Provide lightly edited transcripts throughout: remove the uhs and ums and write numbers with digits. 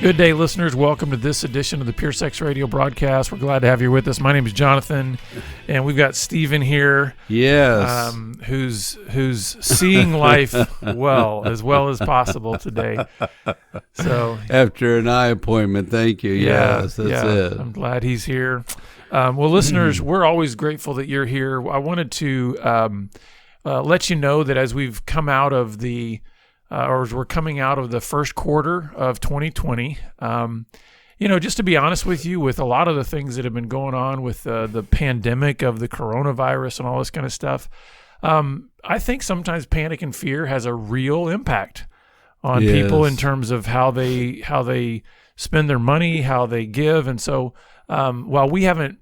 Good day, listeners. Welcome to this edition of the Pure Sex Radio broadcast. We're glad to have you with us. My name is Jonathan, and we've got Stephen here. Yes. Who's seeing life well as possible today. So after an eye appointment, thank you. Yes, that's it. I'm glad he's here. Well, listeners, we're always grateful that you're here. I wanted to let you know that as we've come out of or as we're coming out of the first quarter of 2020, just to be honest with you, with a lot of the things that have been going on with the pandemic of the coronavirus and all this kind of stuff, I think sometimes panic and fear has a real impact on people in terms of how they spend their money, how they give. And so while we haven't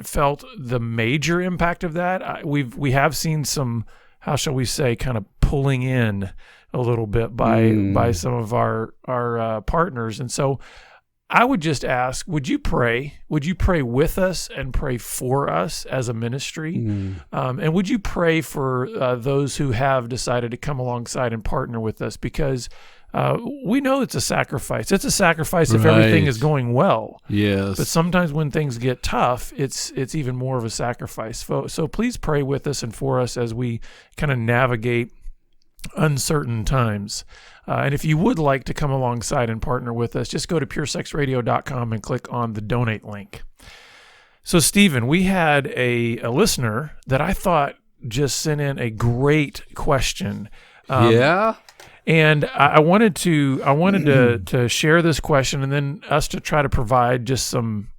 felt the major impact of that, we have seen some, how shall we say, kind of pulling in a little bit by some of our partners. And so I would just ask, would you pray with us and pray for us as a ministry? And would you pray for those who have decided to come alongside and partner with us? Because we know it's a sacrifice. It's a sacrifice if everything is going well. Yes. But sometimes when things get tough, it's even more of a sacrifice. So please pray with us and for us as we kind of navigate uncertain times. And if you would like to come alongside and partner with us, just go to puresexradio.com and click on the donate link. So, Stephen, we had a listener that I thought just sent in a great question. And I wanted to share this question and then us to try to provide just some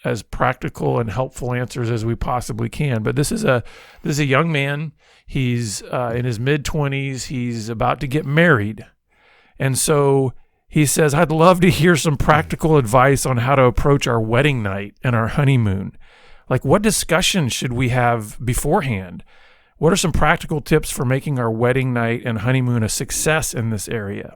as practical and helpful answers as we possibly can. But this is a young man. He's in his mid-20s. He's about to get married. And so he says, I'd love to hear some practical advice on how to approach our wedding night and our honeymoon. Like, what discussions should we have beforehand? What are some practical tips for making our wedding night and honeymoon a success in this area?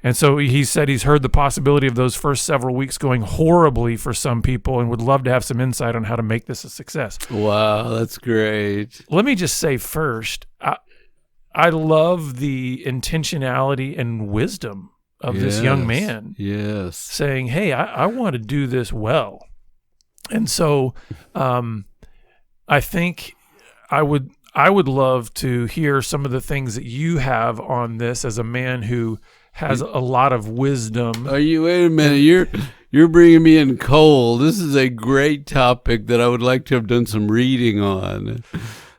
And so he said he's heard the possibility of those first several weeks going horribly for some people and would love to have some insight on how to make this a success. Wow, that's great. Let me just say first, I love the intentionality and wisdom of this young man. Yes. Saying, hey, I want to do this well. And so I think I would love to hear some of the things that you have on this as a man who has a lot of wisdom. Wait a minute, you're bringing me in cold. This is a great topic that I would like to have done some reading on.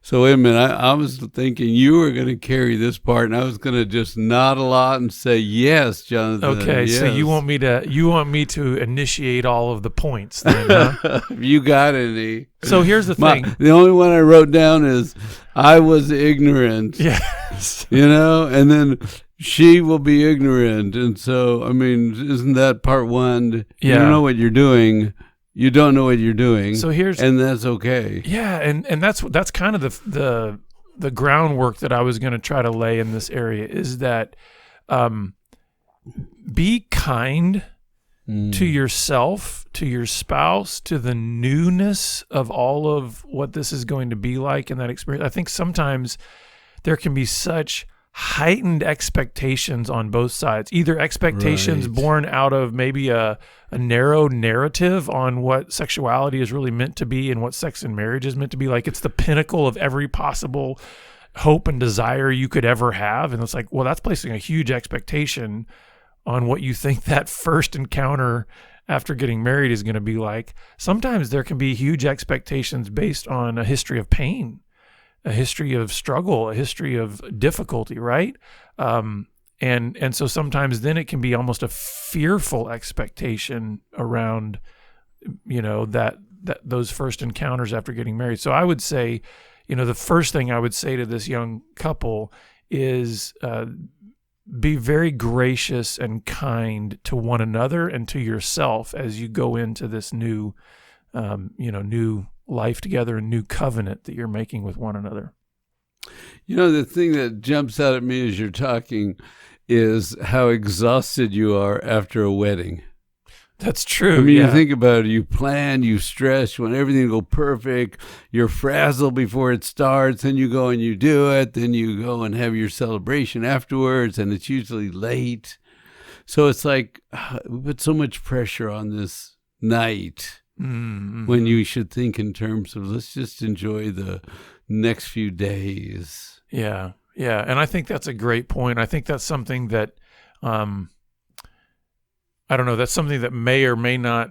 So wait a minute, I was thinking you were going to carry this part, and I was going to just nod a lot and say yes, Jonathan. Okay, yes. So you want me to initiate all of the points then, huh? You got any? So here's the thing. The only one I wrote down is I was ignorant. Yes. And then she will be ignorant. And so, I mean, isn't that part one? Yeah. You don't know what you're doing. You don't know what you're doing. So and that's okay. Yeah, and that's kind of the groundwork that I was going to try to lay in this area is that be kind to yourself, to your spouse, to the newness of all of what this is going to be like in that experience. I think sometimes there can be such heightened expectations on both sides, either expectations born out of maybe a narrow narrative on what sexuality is really meant to be and what sex and marriage is meant to be. Like, it's the pinnacle of every possible hope and desire you could ever have. And it's like, well, that's placing a huge expectation on what you think that first encounter after getting married is going to be like. Sometimes there can be huge expectations based on a history of pain, a history of struggle, a history of difficulty, right? And so sometimes then it can be almost a fearful expectation around, that those first encounters after getting married. So I would say, the first thing I would say to this young couple is be very gracious and kind to one another and to yourself as you go into this new life together, a new covenant that you're making with one another. The thing that jumps out at me as you're talking is how exhausted you are after a wedding. That's true. I mean, you think about it, you plan, you stress, you want everything to go perfect, you're frazzled before it starts, then you go and you do it, then you go and have your celebration afterwards, and it's usually late. So it's like we put so much pressure on this night when you should think in terms of let's just enjoy the next few days. Yeah. Yeah. And I think that's a great point. I think that's something that, I don't know, that's something that may or may not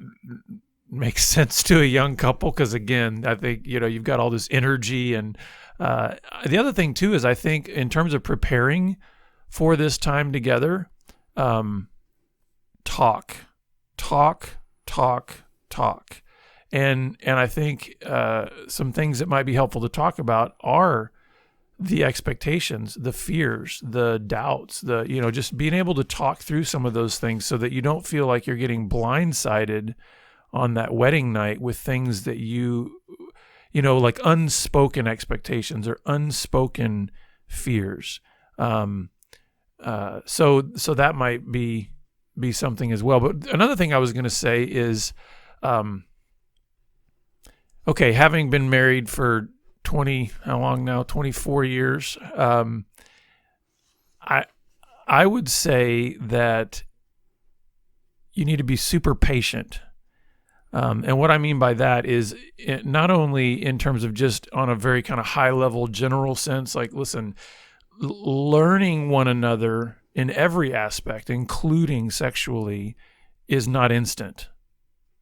make sense to a young couple. Cause again, I think, you've got all this energy. And the other thing too, is I think in terms of preparing for this time together, talk. And I think some things that might be helpful to talk about are the expectations, the fears, the doubts, just being able to talk through some of those things so that you don't feel like you're getting blindsided on that wedding night with things that like unspoken expectations or unspoken fears. So that might be something as well. But another thing I was going to say is, okay, having been married for 24 years. I would say that you need to be super patient. And what I mean by that is not only in terms of just on a very kind of high level general sense, like, listen, learning one another in every aspect, including sexually, is not instant,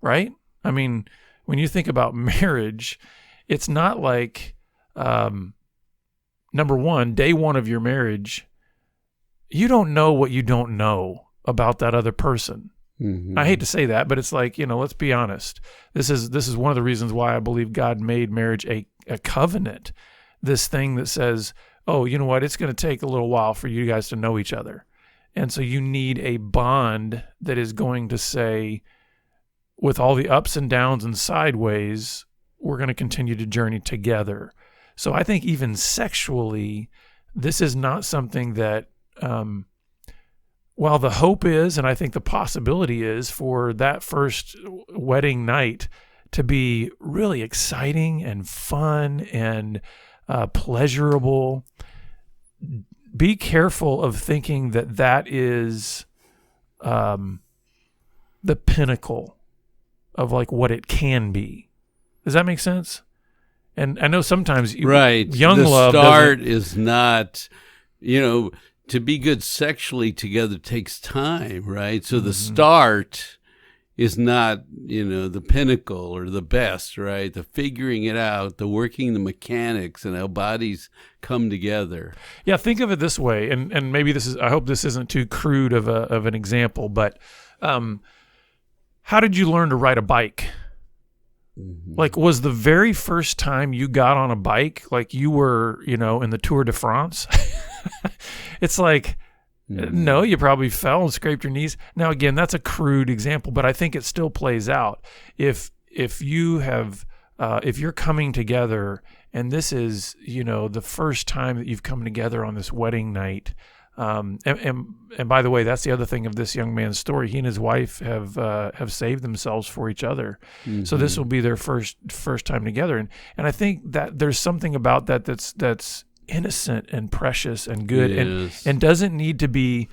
right? I mean, when you think about marriage, it's not like, number one, day one of your marriage, you don't know what you don't know about that other person. Mm-hmm. I hate to say that, but it's like, let's be honest. This is one of the reasons why I believe God made marriage a covenant. This thing that says, oh, you know what? It's going to take a little while for you guys to know each other. And so you need a bond that is going to say, with all the ups and downs and sideways, we're going to continue to journey together. So I think even sexually, this is not something that, while the hope is, and I think the possibility is for that first wedding night to be really exciting and fun and pleasurable, be careful of thinking that is the pinnacle of like what it can be. Does that make sense? And I know sometimes young love. The start is not, to be good sexually together takes time, right? So the start is not, the pinnacle or the best, right? The figuring it out, the working the mechanics and how bodies come together. Yeah, think of it this way, and maybe I hope this isn't too crude of an example, but how did you learn to ride a bike? Mm-hmm. Like, was the very first time you got on a bike, like you were, in the Tour de France? It's like, no, you probably fell and scraped your knees. Now, again, that's a crude example, but I think it still plays out. If you have, if you're coming together and this is, the first time that you've come together on this wedding night, and by the way, that's the other thing of this young man's story. He and his wife have saved themselves for each other. Mm-hmm. So this will be their first time together. And I think that there's something about that that's innocent and precious and good. Yes. and doesn't need to be,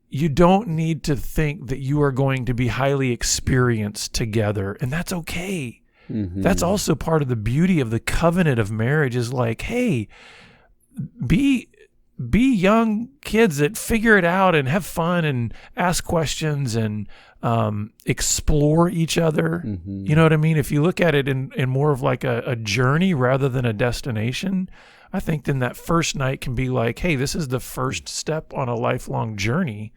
you don't need to think that you are going to be highly experienced together. And that's okay. Mm-hmm. That's also part of the beauty of the covenant of marriage is like, hey, be young kids that figure it out and have fun and ask questions and explore each other. Mm-hmm. You know what I mean? If you look at it in more of like a journey rather than a destination, I think then that first night can be like, hey, this is the first step on a lifelong journey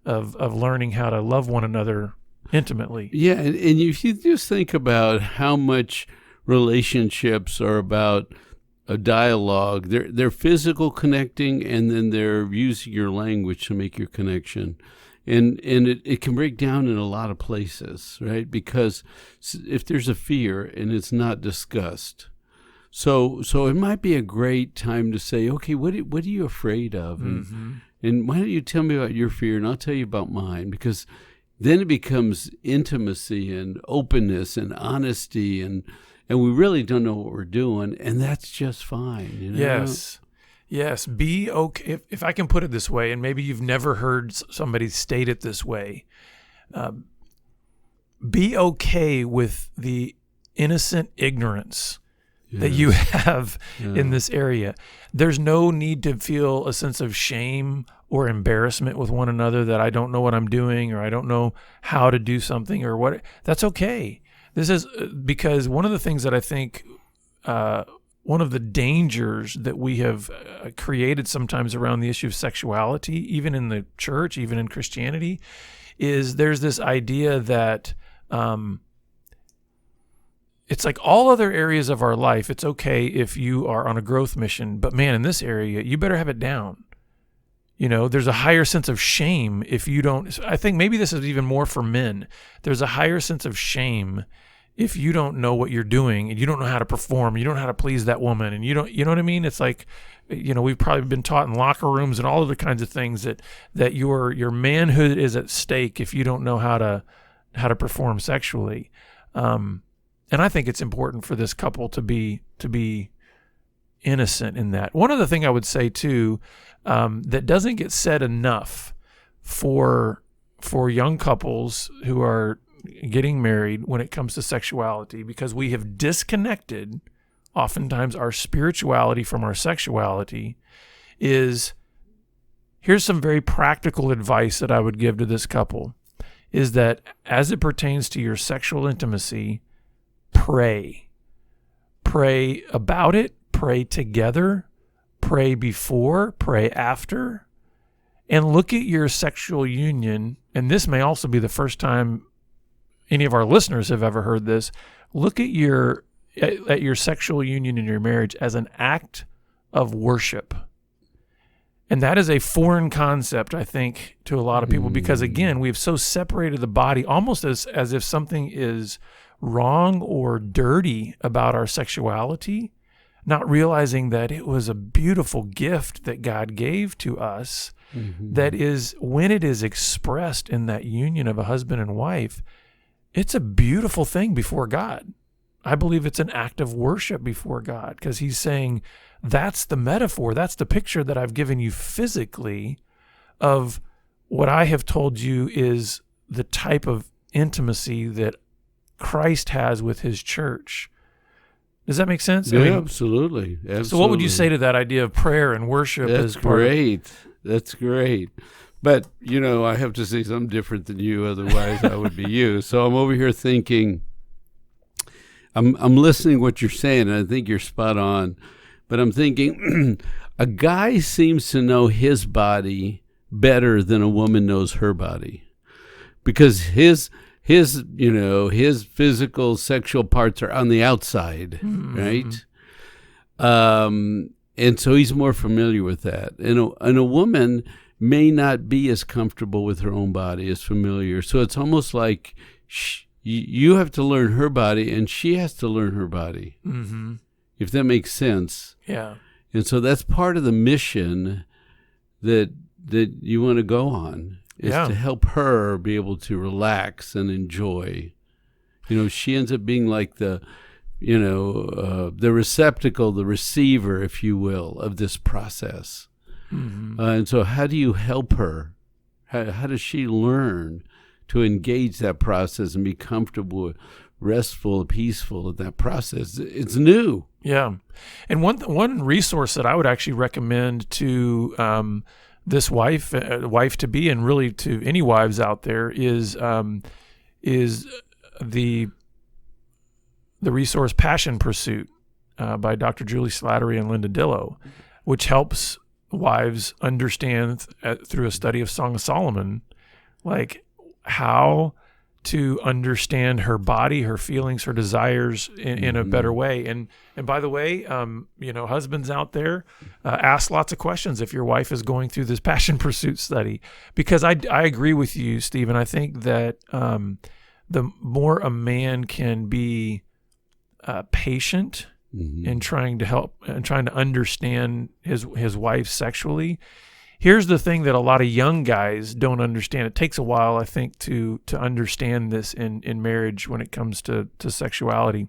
of learning how to love one another intimately. Yeah, and if you just think about how much relationships are about a dialogue, they're physical connecting, and then they're using your language to make your connection. And it can break down in a lot of places, right? Because if there's a fear and it's not discussed, so it might be a great time to say, okay, what are you afraid of? And why don't you tell me about your fear, and I'll tell you about mine, because then it becomes intimacy and openness and honesty, and we really don't know what we're doing, and that's just fine. Yes. Yes, be okay. If I can put it this way, and maybe you've never heard somebody state it this way, be okay with the innocent ignorance that you have in this area. There's no need to feel a sense of shame or embarrassment with one another that I don't know what I'm doing or I don't know how to do something or what. That's okay. This is because one of the things that I think, one of the dangers that we have created sometimes around the issue of sexuality, even in the church, even in Christianity, is there's this idea that it's like all other areas of our life, it's okay if you are on a growth mission, but man, in this area, you better have it down. You know, there's a higher sense of shame if you don't. I think maybe this is even more for men. There's a higher sense of shame if you don't know what you're doing and you don't know how to perform, you don't know how to please that woman, and you know what I mean? It's like, we've probably been taught in locker rooms and all of the kinds of things that your manhood is at stake if you don't know how to perform sexually. And I think it's important for this couple to be innocent in that. One other thing I would say too, that doesn't get said enough for young couples who are getting married when it comes to sexuality, because we have disconnected oftentimes our spirituality from our sexuality, is here's some very practical advice that I would give to this couple, is that as it pertains to your sexual intimacy, pray about it, pray together, pray before, pray after, and look at your sexual union. And this may also be the first time any of our listeners have ever heard this. Look at your sexual union in your marriage as an act of worship. And that is a foreign concept, I think, to a lot of people, because again, we've so separated the body almost as if something is wrong or dirty about our sexuality, not realizing that it was a beautiful gift that God gave to us, that is, when it is expressed in that union of a husband and wife, it's a beautiful thing before God. I believe it's an act of worship before God, because he's saying, that's the metaphor, that's the picture that I've given you physically of what I have told you is the type of intimacy that Christ has with his church. Does that make sense? Yeah, absolutely. So what would you say to that idea of prayer and worship? That's great. That's great. But, I have to say something different than you, otherwise I would be you. So I'm over here thinking, I'm listening to what you're saying, and I think you're spot on. But I'm thinking, a guy seems to know his body better than a woman knows her body, because his physical sexual parts are on the outside, right? And so he's more familiar with that. And a woman may not be as comfortable with her own body, as familiar. So it's almost like you have to learn her body and she has to learn her body, if that makes sense. Yeah. And so that's part of the mission that you want to go on, is to help her be able to relax and enjoy. She ends up being like the receptacle, the receiver, if you will, of this process. And so how do you help her? How does she learn to engage that process and be comfortable, restful, peaceful in that process? It's new. Yeah. And one resource that I would actually recommend to this wife to be, and really to any wives out there, is the resource Passion Pursuit by Dr. Julie Slattery and Linda Dillow, which helps wives understand through a study of Song of Solomon, like how to understand her body, her feelings, her desires in a better way. And by the way, husbands out there, ask lots of questions if your wife is going through this Passion Pursuit study, because I agree with you, Stephen. I think that the more a man can be patient in trying to help and trying to understand his wife sexually. Here's the thing that a lot of young guys don't understand. It takes a while, I think, to understand this in marriage when it comes to sexuality,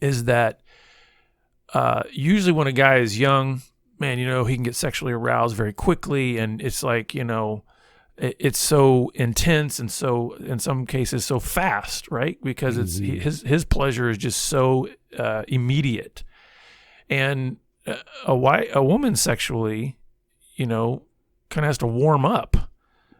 is that usually when a guy is young, man, he can get sexually aroused very quickly, and it's like, it's so intense and so, in some cases, so fast, right? Because it's his pleasure is just so immediate. And a woman sexually, kind of has to warm up.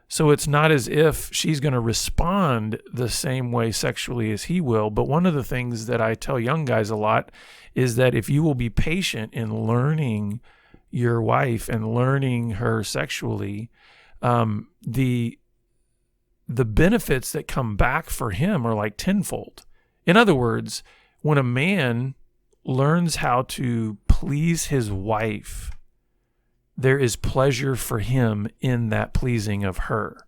So it's not as if she's going to respond the same way sexually as he will. But one of the things that I tell young guys a lot is that if you will be patient in learning your wife and learning her sexually, the benefits that come back for him are like tenfold. In other words, when a man learns how to please his wife, there is pleasure for him in that pleasing of her.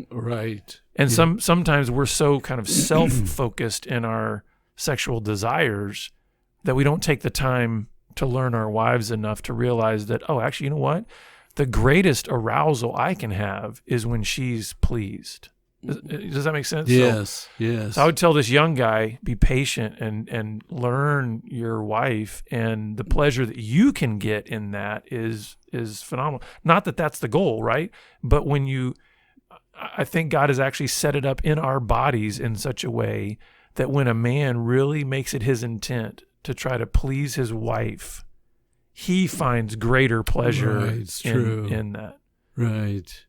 Right. And sometimes we're so kind of self-focused in our sexual desires that we don't take the time to learn our wives enough to realize that, oh, actually, you know what? The greatest arousal I can have is when she's pleased. Does that make sense? Yes, So I would tell this young guy, be patient and learn your wife, and the pleasure that you can get in that is phenomenal. Not that that's the goal, right? But I think God has actually set it up in our bodies in such a way that when a man really makes it his intent to try to please his wife, he finds greater pleasure in that. Right.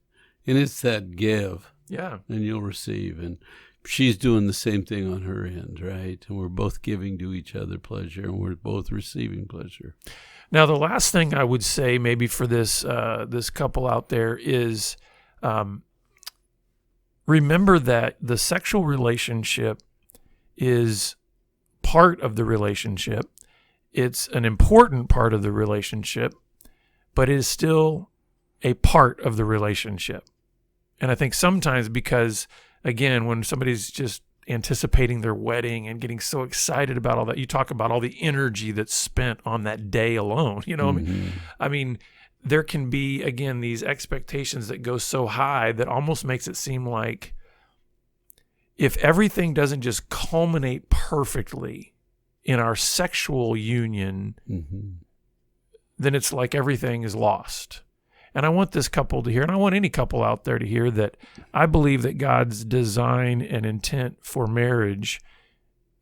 And it's that give. Yeah. And you'll receive. And she's doing the same thing on her end, right? And we're both giving to each other pleasure, and we're both receiving pleasure. Now, the last thing I would say maybe for this couple out there is remember that the sexual relationship is part of the relationship. It's an important part of the relationship, but it is still a part of the relationship. And I think sometimes because, again, when somebody's just anticipating their wedding and getting so excited about all that, you talk about all the energy that's spent on that day alone. I mean, there can be, again, these expectations that go so high that almost makes it seem like if everything doesn't just culminate perfectly in our sexual union, then it's like everything is lost. And I want this couple to hear, and I want any couple out there to hear, that I believe that God's design and intent for marriage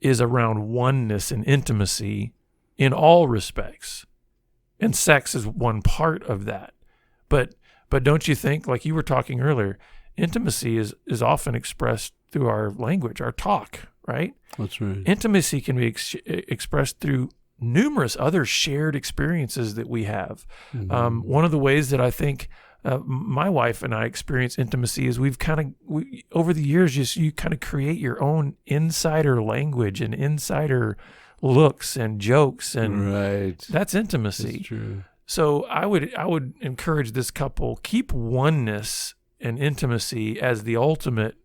is around oneness and intimacy in all respects. And sex is one part of that. But don't you think, like you were talking earlier, intimacy is often expressed through our language, our talk, right? That's right. Intimacy can be expressed through numerous other shared experiences that we have. One of the ways that I think my wife and I experience intimacy is we over the years, you kind of create your own insider language and insider looks and jokes, and that's intimacy. That's true. So I would encourage this couple, keep oneness and intimacy as the ultimate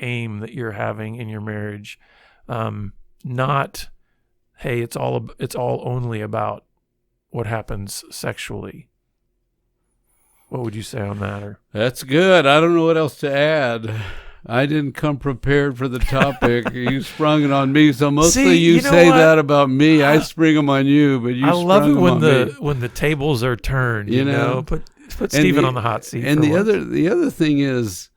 aim that you're having in your marriage, not, hey, it's all only about what happens sexually. What would you say on that? Or that's good. I don't know what else to add. I didn't come prepared for the topic. You sprung it on me, so mostly you say that about me. I spring them on you, but I love it when the tables are turned. You know, put Stephen on the hot seat. And the other thing is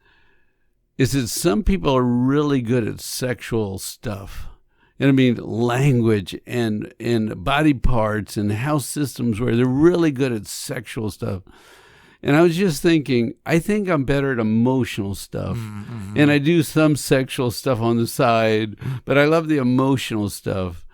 that some people are really good at sexual stuff. And I mean, language and body parts and how systems work. They're really good at sexual stuff. And I was just thinking, I think I'm better at emotional stuff. And I do some sexual stuff on the side, but I love the emotional stuff.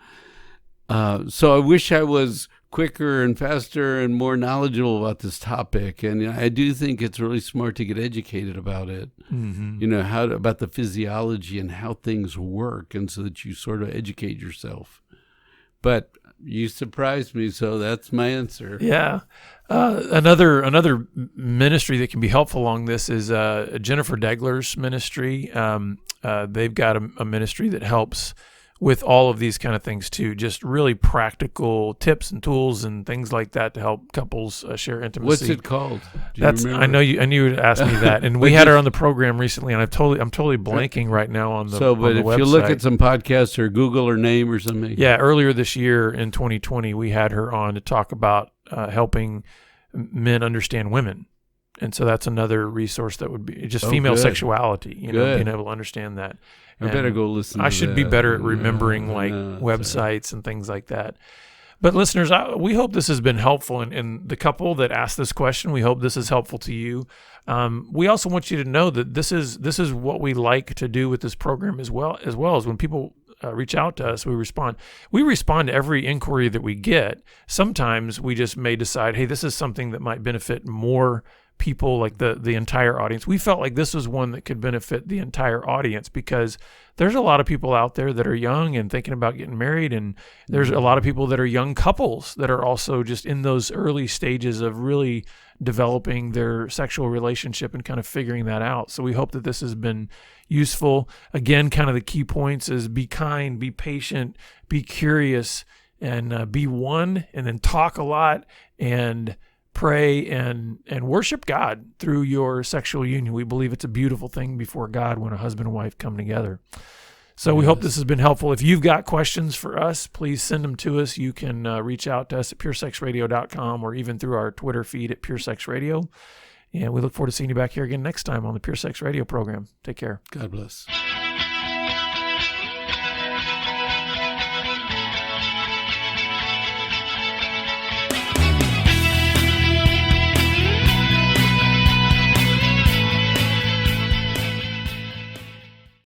So I wish I was quicker and faster and more knowledgeable about this topic. And I do think it's really smart to get educated about it. About the physiology and how things work, and so that you sort of educate yourself. But you surprised me, so that's my answer. Yeah. Another ministry that can be helpful along this is Jennifer Degler's ministry. They've got a ministry that helps with all of these kind of things too, just really practical tips and tools and things like that to help couples share intimacy. What's it called? Do you remember? I knew you would ask me that, and we had her on the program recently, and I'm totally blanking right now on the. But if website. You look at some podcasts or Google her name or something. Yeah, earlier this year in 2020, we had her on to talk about helping men understand women. And so that's another resource that would be just Oh, female good. sexuality, you know, Good. being able to understand that. I better go listen. I to should that. be better at remembering Sorry. websites and things like that. But listeners, we hope this has been helpful. And the couple that asked this question, we hope this is helpful to you. We also want you to know that this is what we like to do with this program as well as when people reach out to us, we respond. We respond to every inquiry that we get. Sometimes we just may decide, hey, this is something that might benefit more people, like the entire audience. We felt like this was one that could benefit the entire audience because there's a lot of people out there that are young and thinking about getting married, and there's a lot of people that are young couples that are also just in those early stages of really developing their sexual relationship and kind of figuring that out. So we hope that this has been useful. Again, kind of the key points is be kind, be patient, be curious, and be one, and then talk a lot and pray and worship God through your sexual union. We believe it's a beautiful thing before God when a husband and wife come together. So we hope this has been helpful. If you've got questions for us, please send them to us. You can reach out to us at puresexradio.com or even through our Twitter feed at puresexradio. And we look forward to seeing you back here again next time on the Pure Sex Radio program. Take care. God bless.